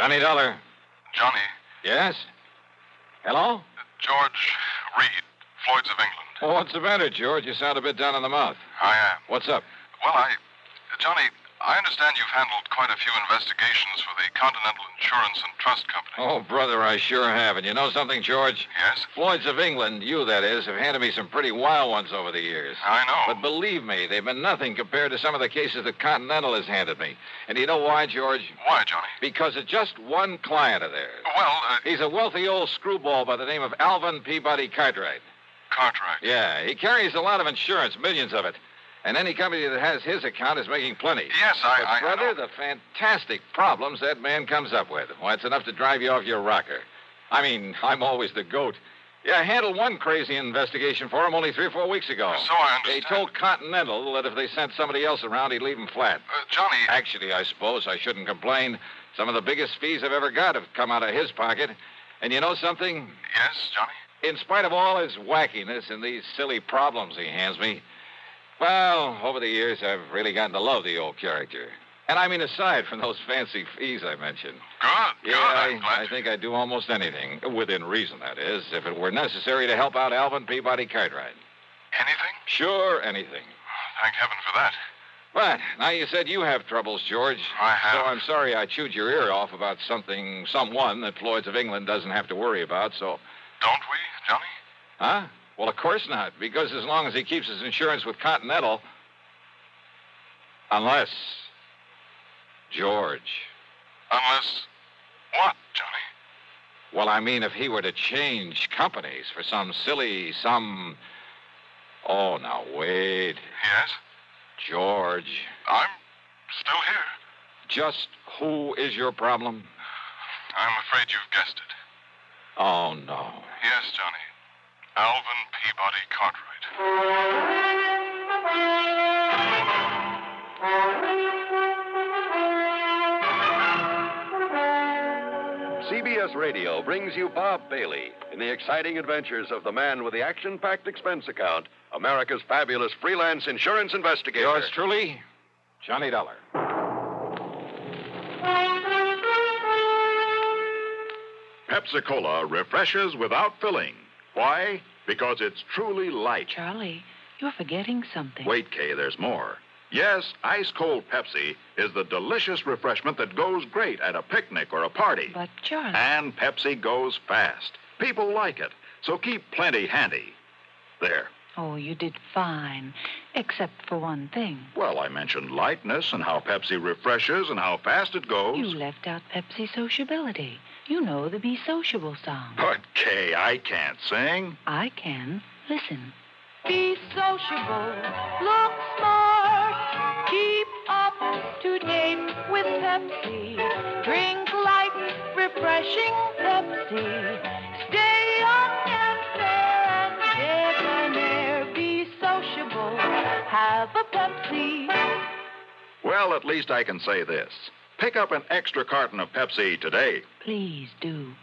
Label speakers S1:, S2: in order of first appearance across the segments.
S1: Johnny Dollar.
S2: Johnny.
S1: Yes? Hello?
S2: George Reed, Floyd's of England.
S1: Oh, what's the matter, George? You sound a bit down in the mouth.
S2: I am.
S1: What's up?
S2: Well, Johnny, I understand you've handled quite a few investigations for the Continental Insurance and Trust Company.
S1: Oh, brother, I sure have. And you know something, George?
S2: Yes?
S1: Floyd's of England, you that is, have handed me some pretty wild ones over the years.
S2: I know.
S1: But believe me, they've been nothing compared to some of the cases that Continental has handed me. And you know why, George?
S2: Why, Johnny?
S1: Because of just one client of theirs.
S2: Well,
S1: He's a wealthy old screwball by the name of Alvin Peabody Cartwright.
S2: Cartwright.
S1: Yeah, he carries a lot of insurance, millions of it. And any company that has his account is making plenty.
S2: Yes,
S1: But, brother,
S2: I know.
S1: the fantastic problems that man comes up with. Why, it's enough to drive you off your rocker. I mean, I'm always the goat. Yeah, I handled one crazy investigation for him only 3 or 4 weeks ago.
S2: So I understand.
S1: He told Continental that if they sent somebody else around, he'd leave him flat.
S2: Johnny.
S1: Actually, I suppose I shouldn't complain. Some of the biggest fees I've ever got have come out of his pocket. And you know something?
S2: Yes, Johnny?
S1: In spite of all his wackiness and these silly problems he hands me, well, over the years, I've really gotten to love the old character. And I mean, aside from those fancy fees I mentioned.
S2: Good,
S1: Yeah,
S2: I'm glad
S1: I think I'd do almost anything, within reason, that is, if it were necessary to help out Alvin Peabody Cartwright.
S2: Anything?
S1: Sure, anything.
S2: Thank heaven for that.
S1: But now you said you have troubles, George.
S2: I have.
S1: So I'm sorry I chewed your ear off about someone that Floyd's of England doesn't have to worry about, so...
S2: Don't we, Johnny?
S1: Huh? Well, of course not, because as long as he keeps his insurance with Continental... Unless... George...
S2: Unless... What, Johnny?
S1: Well, I mean, if he were to change companies for some... Oh, now, wait.
S2: Yes?
S1: George,
S2: I'm still here.
S1: just who is your problem?
S2: I'm afraid you've guessed it.
S1: Oh, no.
S2: Yes, Johnny. Alvin Peabody Cartwright.
S3: CBS Radio brings you Bob Bailey in the exciting adventures of the man with the action-packed expense account, America's fabulous freelance insurance investigator.
S1: Yours truly, Johnny Dollar.
S4: Pepsi-Cola refreshes without filling. Why? Because it's truly light.
S5: Charlie, you're forgetting something.
S4: Wait, Kay, there's more. Yes, ice-cold Pepsi is the delicious refreshment that goes great at a picnic or a party.
S5: But, Charlie...
S4: And Pepsi goes fast. People like it, so keep plenty handy. There.
S5: Oh, you did fine, except for one thing.
S4: Well, I mentioned lightness and how Pepsi refreshes and how fast it goes.
S5: You left out Pepsi sociability. You know the Be Sociable song.
S4: But, Kay, I can't sing.
S5: I can. Listen. Be sociable, look smart, keep up to date with Pepsi. Drink light, refreshing Pepsi. Stay young and fair and debonair. Be sociable, have a Pepsi.
S4: Well, at least I can say this. Pick up an extra carton of Pepsi today.
S5: Please do.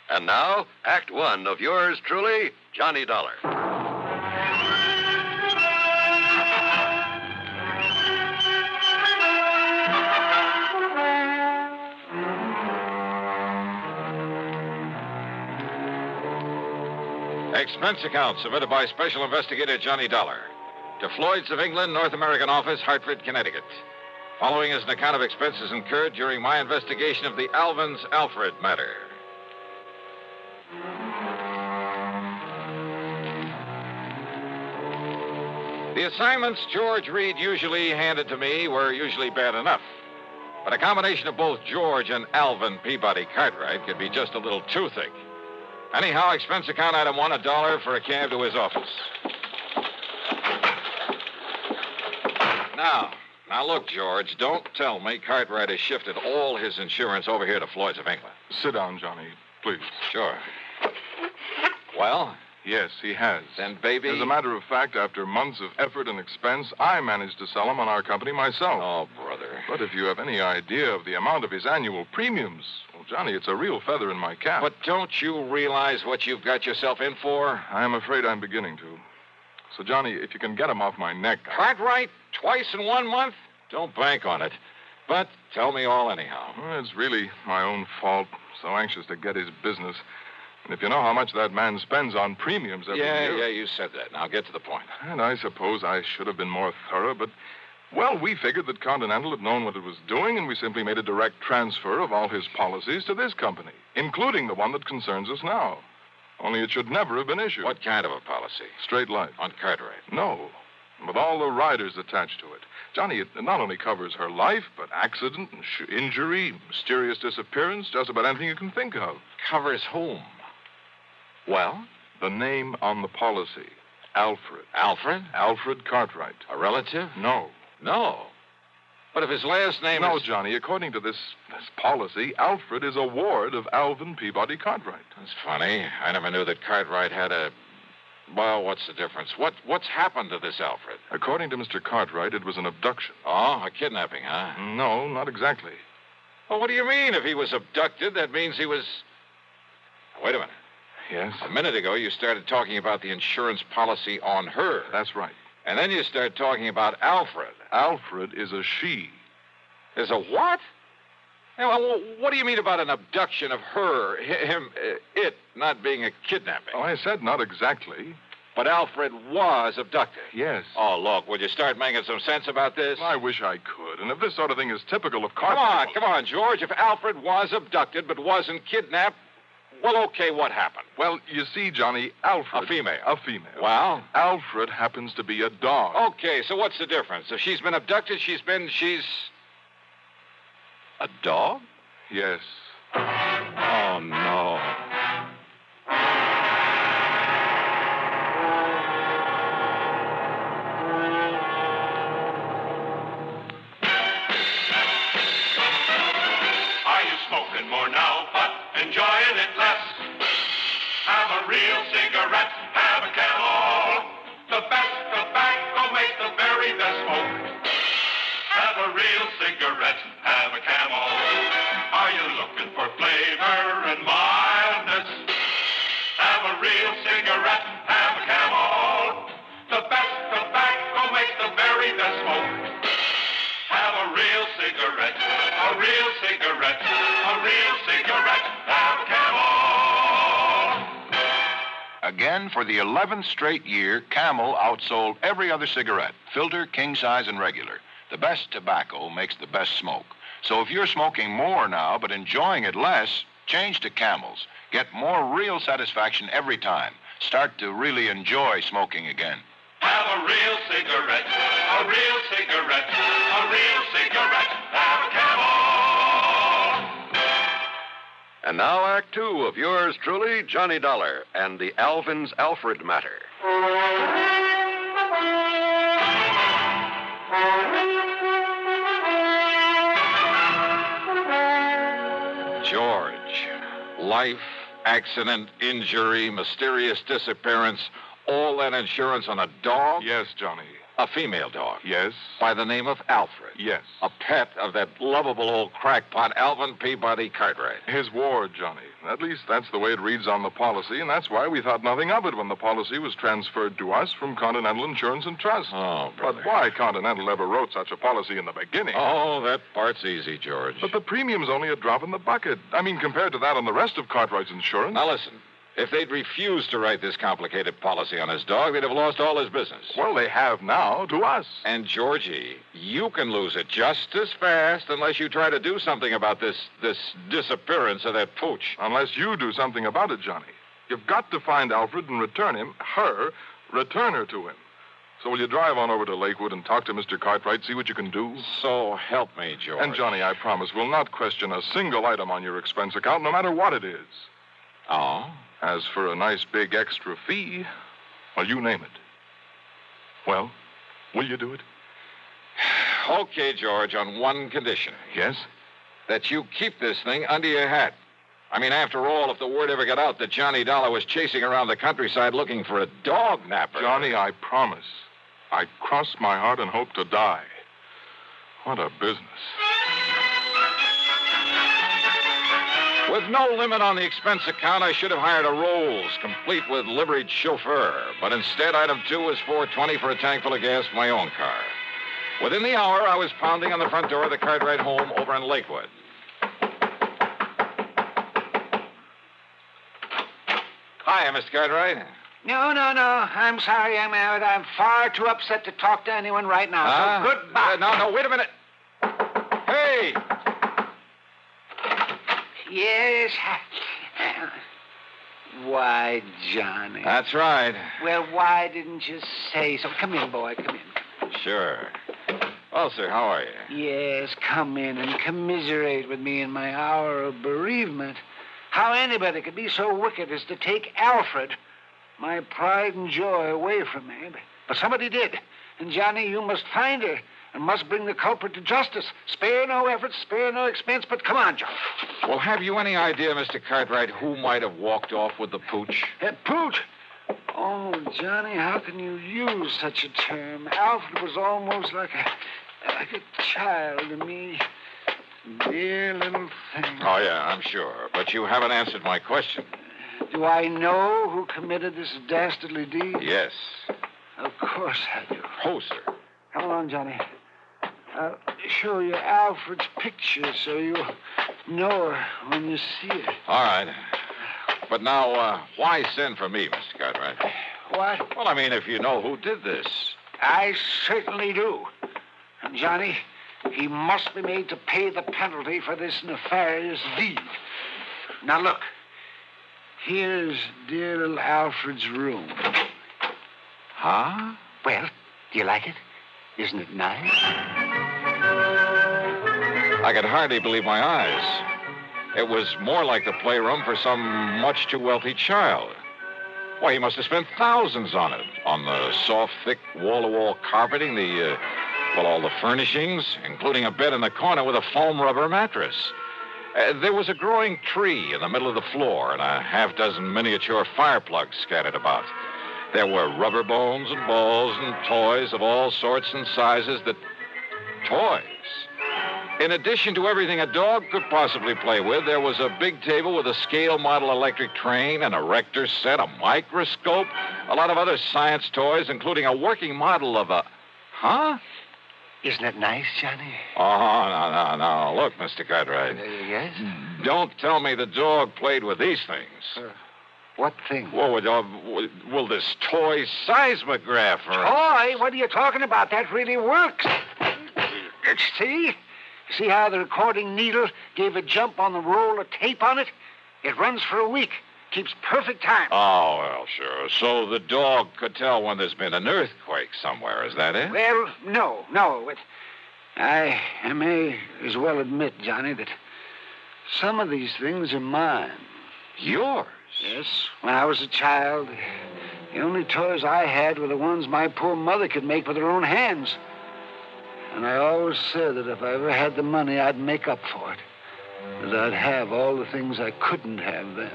S3: And now, Act One of yours truly, Johnny Dollar.
S1: Expense account submitted by Special Investigator Johnny Dollar to Floyd's of England, North American Office, Hartford, Connecticut. Following is an account of expenses incurred during my investigation of the Alvin's Alfred matter. The assignments George Reed usually handed to me were usually bad enough. But a combination of both George and Alvin Peabody Cartwright could be just a little too thick. Anyhow, expense account item $1, $1 for a cab to his office. Now look, George, don't tell me Cartwright has shifted all his insurance over here to Floyd's of England.
S2: Sit down, Johnny, please.
S1: Sure. Well?
S2: Yes, he has.
S1: Then, baby...
S2: As a matter of fact, after months of effort and expense, I managed to sell him on our company myself.
S1: Oh, brother.
S2: But if you have any idea of the amount of his annual premiums, well, Johnny, it's a real feather in my cap.
S1: But don't you realize what you've got yourself in for?
S2: I'm afraid I'm beginning to. So, Johnny, if you can get him off my neck...
S1: Cartwright? Twice in 1 month? Don't bank on it. But tell me all anyhow.
S2: Well, it's really my own fault. So anxious to get his business. And if you know how much that man spends on premiums every year...
S1: Yeah, you said that. Now get to the point.
S2: And I suppose I should have been more thorough, but... Well, we figured that Continental had known what it was doing, and we simply made a direct transfer of all his policies to this company, including the one that concerns us now. Only it should never have been issued.
S1: What kind of a policy?
S2: Straight life.
S1: On Cartwright?
S2: No. With all the riders attached to it. Johnny, it not only covers her life, but accident, injury, mysterious disappearance, just about anything you can think of.
S1: Covers whom? Well?
S2: The name on the policy. Alfred.
S1: Alfred?
S2: Alfred Cartwright.
S1: A relative?
S2: No.
S1: No. But if his last name
S2: No,
S1: is...
S2: Johnny, according to this policy, Alfred is a ward of Alvin Peabody Cartwright.
S1: That's funny. I never knew that Cartwright had a... Well, what's the difference? What's happened to this Alfred?
S2: According to Mr. Cartwright, it was an abduction.
S1: Oh, a kidnapping, huh?
S2: No, not exactly.
S1: Well, what do you mean? If he was abducted, that means he was... Wait a minute.
S2: Yes?
S1: A minute ago, you started talking about the insurance policy on her.
S2: That's right.
S1: And then you started talking about Alfred.
S2: Alfred is a she.
S1: Is a what? Hey, well, what do you mean about an abduction of her, him, it not being a kidnapping?
S2: Oh, I said not exactly.
S1: But Alfred was abducted.
S2: Yes.
S1: Oh, look, would you start making some sense about this?
S2: I wish I could. And if this sort of thing is typical of Cartwright...
S1: Come on, George. If Alfred was abducted but wasn't kidnapped, well, okay, what happened?
S2: Well, you see, Johnny, Alfred...
S1: A female.
S2: A female.
S1: Well?
S2: Alfred happens to be a dog.
S1: Okay, so what's the difference? If she's been abducted, she's... A dog?
S2: Yes.
S1: Oh, no.
S6: Are you smoking more now, but enjoying it less? Have a real cigarette, have a Camel. The best tobacco makes the very best smoke. Have a real cigarette, have a Camel. Are you looking for flavor and mildness? Have a real cigarette, have a Camel. The best tobacco makes the very best smoke. Have a real cigarette, a real cigarette, a real cigarette, have a Camel.
S7: Again, for the 11th straight year, Camel outsold every other cigarette, filter, king size, and regular. The best tobacco makes the best smoke. So if you're smoking more now but enjoying it less, change to Camels. Get more real satisfaction every time. Start to really enjoy smoking again.
S6: Have a real cigarette, a real cigarette, a real cigarette, have a Camel.
S3: And now, Act Two of yours truly, Johnny Dollar, and the Alvin's Alfred matter.
S1: George, life, accident, injury, mysterious disappearance, all that insurance on a dog?
S2: Yes, Johnny.
S1: A female dog?
S2: Yes.
S1: By the name of Alfred?
S2: Yes.
S1: A pet of that lovable old crackpot, Alvin Peabody Cartwright?
S2: His ward, Johnny. At least that's the way it reads on the policy, and that's why we thought nothing of it when the policy was transferred to us from Continental Insurance and Trust.
S1: Oh, brother.
S2: But why Continental ever wrote such a policy in the beginning?
S1: Oh, that part's easy, George.
S2: But the premium's only a drop in the bucket. I mean, compared to that on the rest of Cartwright's insurance.
S1: Now, listen. If they'd refused to write this complicated policy on his dog, they'd have lost all his business.
S2: Well, they have now to us.
S1: And, Georgie, you can lose it just as fast unless you try to do something about this disappearance of that pooch.
S2: Unless you do something about it, Johnny. You've got to find Alfred and return her to him. So will you drive on over to Lakewood and talk to Mr. Cartwright, see what you can do?
S1: So help me, George.
S2: And, Johnny, I promise we'll not question a single item on your expense account, no matter what it is.
S1: Oh?
S2: As for a nice big extra fee, well, you name it. Well, will you do it?
S1: Okay, George, on one condition.
S2: Yes?
S1: That you keep this thing under your hat. I mean, after all, if the word ever got out that Johnny Dollar was chasing around the countryside looking for a dog napper...
S2: Johnny, I promise. I cross my heart and hope to die. What a business.
S1: With no limit on the expense account, I should have hired a Rolls, complete with liveried chauffeur. But instead, item 2 was $4.20 for a tank full of gas for my own car. Within the hour, I was pounding on the front door of the Cartwright home over in Lakewood. Hi, Mr. Cartwright.
S8: No. I'm sorry I'm out. I'm far too upset to talk to anyone right now. So goodbye.
S1: No, wait a minute. Hey!
S8: Yes. Why, Johnny?
S1: That's right.
S8: Well, why didn't you say so? Come in, boy. Come in.
S1: Sure. Well, sir, how are you?
S8: Yes, come in and commiserate with me in my hour of bereavement. How anybody could be so wicked as to take Alfred, my pride and joy, away from me. But somebody did. And, Johnny, you must find her and must bring the culprit to justice. Spare no effort, spare no expense, but come on, Johnny.
S1: Well, have you any idea, Mr. Cartwright, who might have walked off with the pooch?
S8: Pooch? Oh, Johnny, how can you use such a term? Alfred was almost like a child to me. Dear little thing.
S1: Oh, yeah, I'm sure. But you haven't answered my question.
S8: Do I know who committed this dastardly deed?
S1: Yes.
S8: Of course I do.
S1: Oh, sir.
S8: Come along, Johnny. I'll show you Alfred's picture so you'll know her when you see her.
S1: All right. But now, why send for me, Mr. Cartwright?
S8: What?
S1: Well, I mean, if you know who did this.
S8: I certainly do. And, Johnny, he must be made to pay the penalty for this nefarious deed. Now, look. Here's dear little Alfred's room.
S1: Huh?
S8: Well, do you like it? Isn't it nice?
S1: I could hardly believe my eyes. It was more like the playroom for some much too wealthy child. Why, he must have spent thousands on it. On the soft, thick, wall-to-wall carpeting, all the furnishings, including a bed in the corner with a foam rubber mattress. There was a growing tree in the middle of the floor and a half-dozen miniature fire plugs scattered about. There were rubber bones and balls and toys of all sorts and sizes Toys. In addition to everything a dog could possibly play with, there was a big table with a scale model electric train, an erector set, a microscope, a lot of other science toys, including a working model of a... Huh?
S8: Isn't it nice, Johnny?
S1: Oh, no. Look, Mr. Cartwright.
S8: Yes?
S1: Don't tell me the dog played with these things.
S8: What thing?
S1: Will this toy seismograph or...
S8: Toy? What are you talking about? That really works. See? See how the recording needle gave a jump on the roll of tape on it? It runs for a week. Keeps perfect time.
S1: Oh, well, sure. So the dog could tell when there's been an earthquake somewhere. Is that it?
S8: Well, no. I may as well admit, Johnny, that some of these things are mine.
S1: Yours?
S8: Yes. When I was a child, the only toys I had were the ones my poor mother could make with her own hands. And I always said that if I ever had the money, I'd make up for it. That I'd have all the things I couldn't have then.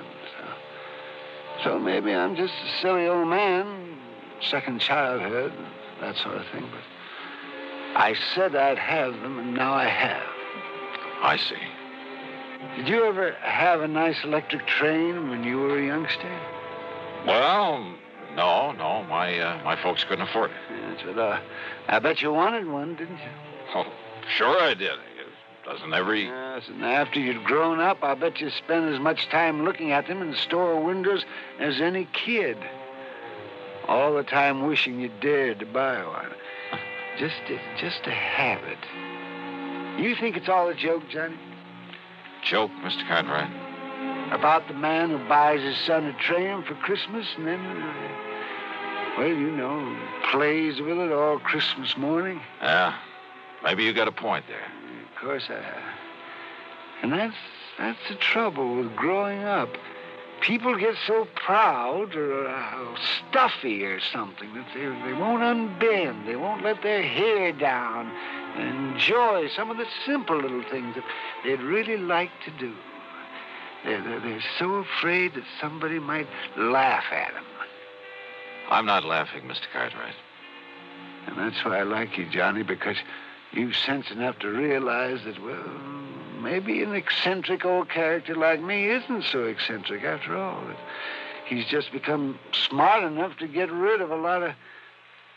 S8: So maybe I'm just a silly old man, second childhood, that sort of thing. But I said I'd have them, and now I have.
S1: I see.
S8: Did you ever have a nice electric train when you were a youngster?
S1: Well, no. My folks couldn't afford it.
S8: Yes, but I bet you wanted one, didn't you?
S1: Oh, sure I did. Doesn't every...
S8: Yes, and after you'd grown up, I bet you spent as much time looking at them in store windows as any kid. All the time wishing you dared to buy one. Just to have it. You think it's all a joke, Johnny?
S1: Joke, Mr. Cartwright?
S8: About the man who buys his son a train for Christmas and then, plays with it all Christmas morning?
S1: Yeah, maybe you got a point there.
S8: Of course I have. And that's the trouble with growing up. People get so proud or stuffy or something that they won't unbend. They won't let their hair down and enjoy some of the simple little things that they'd really like to do. They're so afraid that somebody might laugh at them.
S1: I'm not laughing, Mr. Cartwright.
S8: And that's why I like you, Johnny, because you've sense enough to realize that, well, maybe an eccentric old character like me isn't so eccentric after all. That he's just become smart enough to get rid of a lot of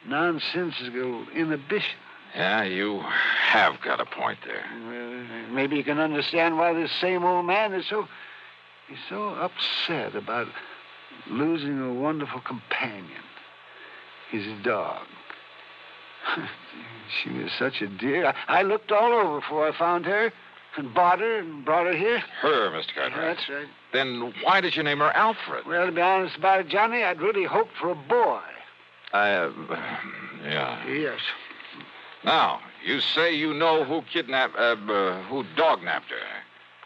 S8: nonsensical inhibitions.
S1: Yeah, you have got a point there.
S8: Maybe you can understand why this same old man is so upset about losing a wonderful companion, his dog. She was such a dear. I looked all over before I found her and bought her and brought her here.
S1: Her, Mr. Cartwright.
S8: That's right.
S1: Then why did you name her Alfred?
S8: Well, to be honest about it, Johnny, I'd really hoped for a boy.
S1: Yeah.
S8: Yes.
S1: Now, you say you know who who dog-napped her.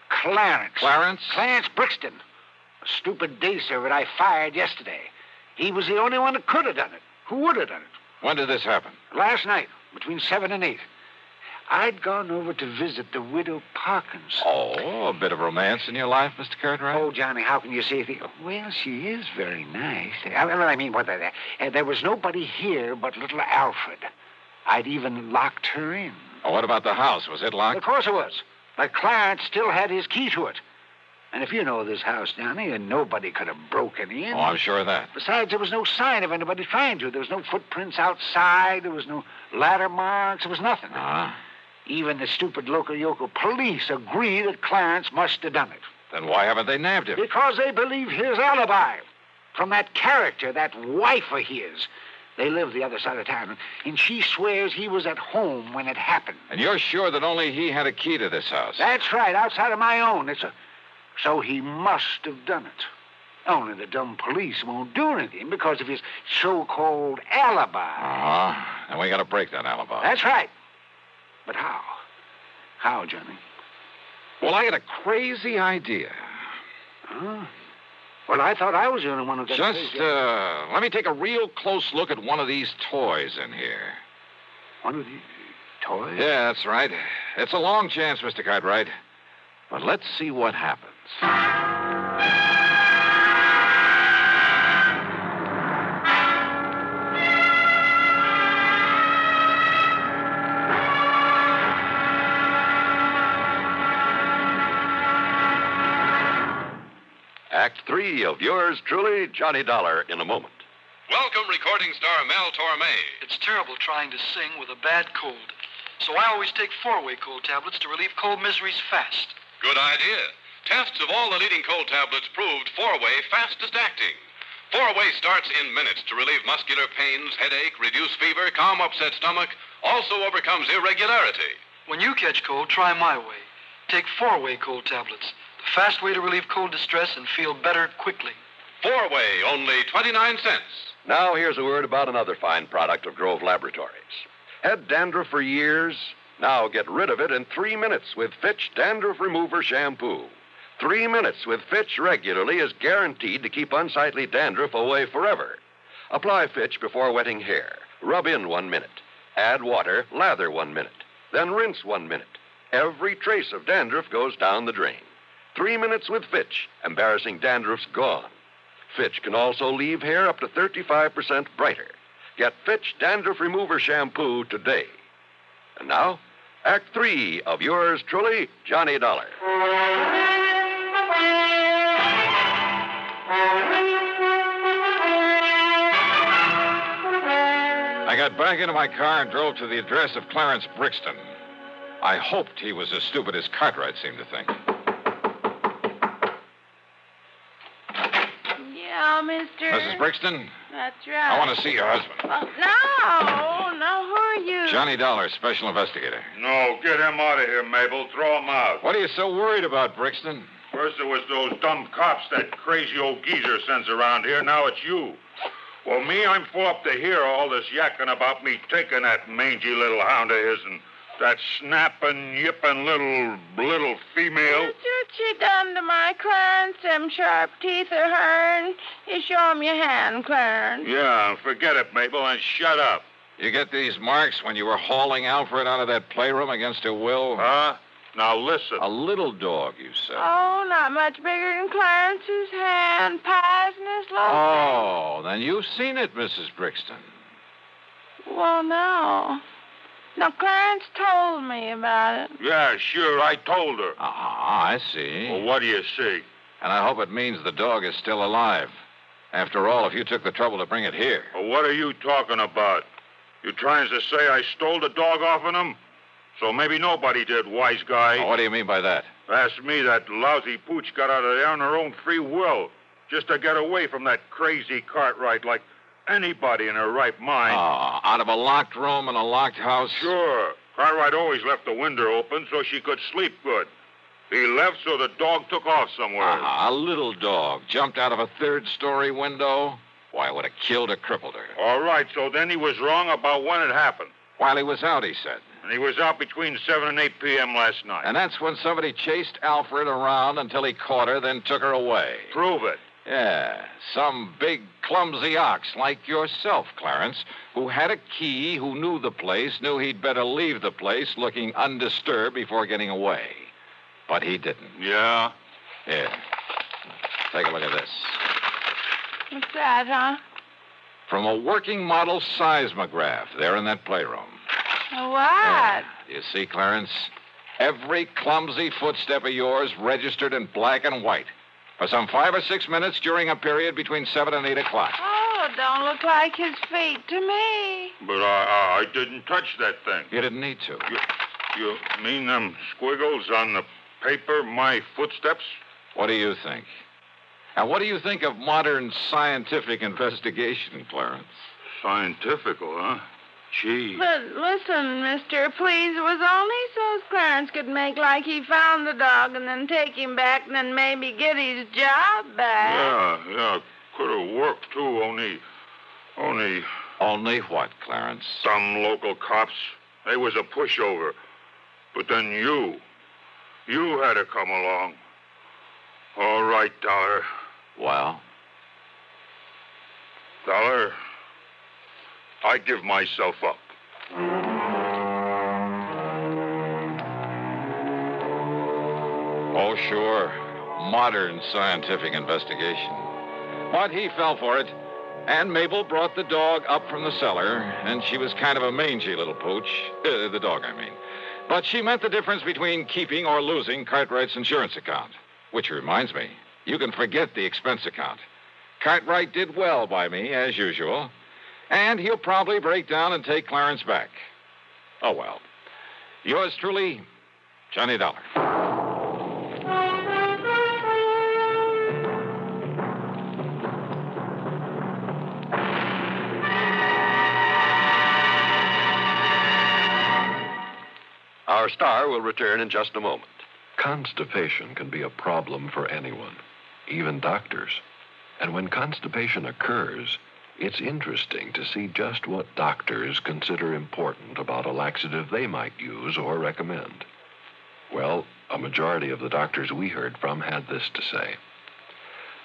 S8: Clarence.
S1: Clarence?
S8: Clarence Brixton. A stupid day servant I fired yesterday. He was the only one that could have done it. Who would have done it?
S1: When did this happen?
S8: Last night, between 7 and 8. I'd gone over to visit the widow Parkins.
S1: Oh, a bit of romance in your life, Mr. Cartwright?
S8: Oh, Johnny, how can you say that? Well, she is very nice. There was nobody here but little Alfred. I'd even locked her in.
S1: Oh, what about the house? Was it locked?
S8: Of course it was. But Clarence still had his key to it. And if you know this house, Johnny, and nobody could have broken in.
S1: Oh, I'm sure of that.
S8: Besides, there was no sign of anybody trying to. There was no footprints outside. There was no ladder marks. There was nothing.
S1: Uh-huh.
S8: Even the stupid local police agree that Clarence must have done it.
S1: Then why haven't they nabbed him?
S8: Because they believe his alibi. From that character, that wife of his. They live the other side of town, and she swears he was at home when it happened.
S1: And you're sure that only he had a key to this house?
S8: That's right, outside of my own. So he must have done it. Only the dumb police won't do anything because of his so-called alibi.
S1: Uh-huh. And we got to break that alibi.
S8: That's right. But how? How, Johnny?
S1: Well, I got a crazy idea.
S8: Huh? Well, I thought I was the only one who got a crazy idea.
S1: Let me take a real close look at one of these toys in here.
S8: One of these toys?
S1: Yeah, that's right. It's a long chance, Mr. Cartwright. But let's see what happens.
S3: Act 3 of yours truly, Johnny Dollar, in a moment.
S9: Welcome, recording star Mel Torme.
S10: It's terrible trying to sing with a bad cold. So I always take 4-way cold tablets to relieve cold miseries fast.
S9: Good idea. Tests of all the leading cold tablets proved 4-way fastest acting. 4-way starts in minutes to relieve muscular pains, headache, reduce fever, calm upset stomach, also overcomes irregularity.
S10: When you catch cold, try my way. Take 4-way cold tablets. The fast way to relieve cold distress and feel better quickly.
S9: 4-way, only 29 cents.
S3: Now here's a word about another fine product of Grove Laboratories. Had dandruff for years? Now get rid of it in 3 minutes with Fitch Dandruff Remover Shampoo. 3 minutes with Fitch regularly is guaranteed to keep unsightly dandruff away forever. Apply Fitch before wetting hair. Rub in 1 minute. Add water, lather 1 minute. Then rinse 1 minute. Every trace of dandruff goes down the drain. 3 minutes with Fitch. Embarrassing dandruff's gone. Fitch can also leave hair up to 35% brighter. Get Fitch Dandruff Remover Shampoo today. And now, Act 3 of yours truly, Johnny Dollar.
S1: I got back into my car and drove to the address of Clarence Brixton. I hoped he was as stupid as Cartwright seemed to think.
S11: Yeah, mister.
S1: Mrs. Brixton?
S11: That's right.
S1: I want to see your husband.
S11: No, who are you?
S1: Johnny Dollar, special investigator.
S12: No, get him out of here, Mabel. Throw him out.
S1: What are you so worried about, Brixton?
S12: First it was those dumb cops that crazy old geezer sends around here. Now it's you. Well, me, I'm full up to hear all this yakking about me taking that mangy little hound of his and that snapping, yipping little female.
S11: What's she done to my Clarence? Them sharp teeth of hern. You show him your hand, Clarence.
S12: Yeah, forget it, Mabel, and shut up.
S1: You get these marks when you were hauling Alfred out of that playroom against her will?
S12: Huh? Now listen.
S1: A little dog, you said.
S11: Oh, not much bigger than Clarence's hand. Poisonous looking.
S1: Oh, then you've seen it, Mrs. Brixton.
S11: Well, no. Now, Clarence told me about it.
S12: Yeah, sure, I told her.
S1: I see.
S12: Well, what do you see?
S1: And I hope it means the dog is still alive. After all, if you took the trouble to bring it here.
S12: Well, what are you talking about? You trying to say I stole the dog off of him? So maybe nobody did, wise guy.
S1: What do you mean by that?
S12: Ask me, that lousy pooch got out of there on her own free will, just to get away from that crazy Cartwright like anybody in her right mind.
S1: Oh, out of a locked room in a locked house?
S12: Sure. Cartwright always left the window open so she could sleep good. He left so the dog took off somewhere.
S1: A little dog jumped out of a third-story window? Why, it would have killed or crippled her.
S12: All right, so then he was wrong about when it happened.
S1: While he was out, he said.
S12: And he was out between 7 and 8 p.m. last night.
S1: And that's when somebody chased Alfred around until he caught her, then took her away.
S12: Prove it.
S1: Yeah, some big, clumsy ox like yourself, Clarence, who had a key, who knew the place, knew he'd better leave the place looking undisturbed before getting away. But he didn't.
S12: Yeah?
S1: Here. Take a look at this.
S11: What's that, huh?
S1: From a working model seismograph there in that playroom.
S11: What?
S1: Yeah. You see, Clarence? Every clumsy footstep of yours registered in black and white for some 5 or 6 minutes during a period between 7 and 8 o'clock.
S11: Oh, don't look like his feet to me.
S12: But I didn't touch that thing.
S1: You didn't need to.
S12: You mean them squiggles on the paper, my footsteps?
S1: What do you think? And what do you think of modern scientific investigation, Clarence?
S12: Scientifical, huh? Gee.
S11: But listen, mister, please, it was only so Clarence could make like he found the dog and then take him back and then maybe get his job back.
S12: Yeah, could have worked, too, only...
S1: Only what, Clarence?
S12: Some local cops. They was a pushover. But then you had to come along. All right, Dollar.
S1: Well?
S12: Dollar, I give myself up.
S1: Oh, sure. Modern scientific investigation. But he fell for it. And Mabel brought the dog up from the cellar, and she was kind of a mangy little pooch. The dog, I mean. But she meant the difference between keeping or losing Cartwright's insurance account. Which reminds me, you can forget the expense account. Cartwright did well by me, as usual. And he'll probably break down and take Clarence back. Oh, well. Yours truly, Johnny Dollar.
S3: Our star will return in just a moment.
S13: Constipation can be a problem for anyone, even doctors. And when constipation occurs, it's interesting to see just what doctors consider important about a laxative they might use or recommend. Well, a majority of the doctors we heard from had this to say.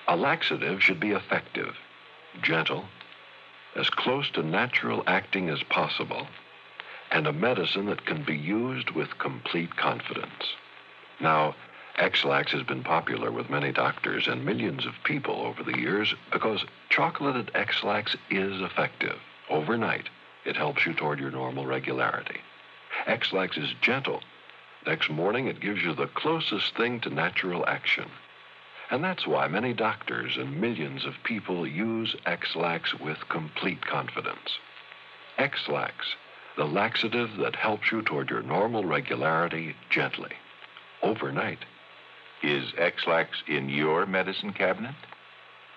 S13: A laxative should be effective, gentle, as close to natural acting as possible, and a medicine that can be used with complete confidence. Now, X-Lax has been popular with many doctors and millions of people over the years because chocolated X-Lax is effective. Overnight, it helps you toward your normal regularity. X-Lax is gentle. Next morning, it gives you the closest thing to natural action. And that's why many doctors and millions of people use X-Lax with complete confidence. X-Lax, the laxative that helps you toward your normal regularity gently, overnight.
S7: Is X-Lax in your medicine cabinet?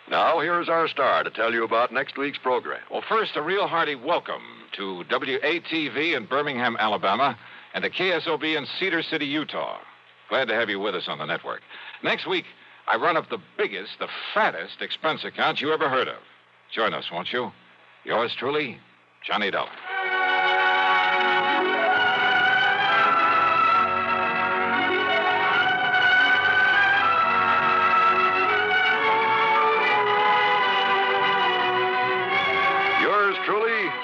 S3: Now, here's our star to tell you about next week's program.
S1: Well, first, a real hearty welcome to WATV in Birmingham, Alabama, and to KSOB in Cedar City, Utah. Glad to have you with us on the network. Next week, I run up the biggest, the fattest expense account you ever heard of. Join us, won't you? Yours truly, Johnny Dollar.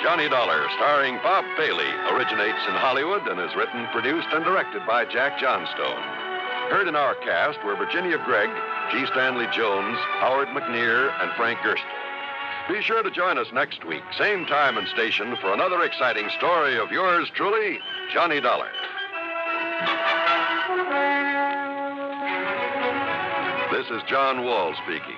S3: Johnny Dollar, starring Bob Bailey, originates in Hollywood and is written, produced, and directed by Jack Johnstone. Heard in our cast were Virginia Gregg, G. Stanley Jones, Howard McNear, and Frank Gerstle. Be sure to join us next week, same time and station, for another exciting story of yours truly, Johnny Dollar. This is John Wall speaking.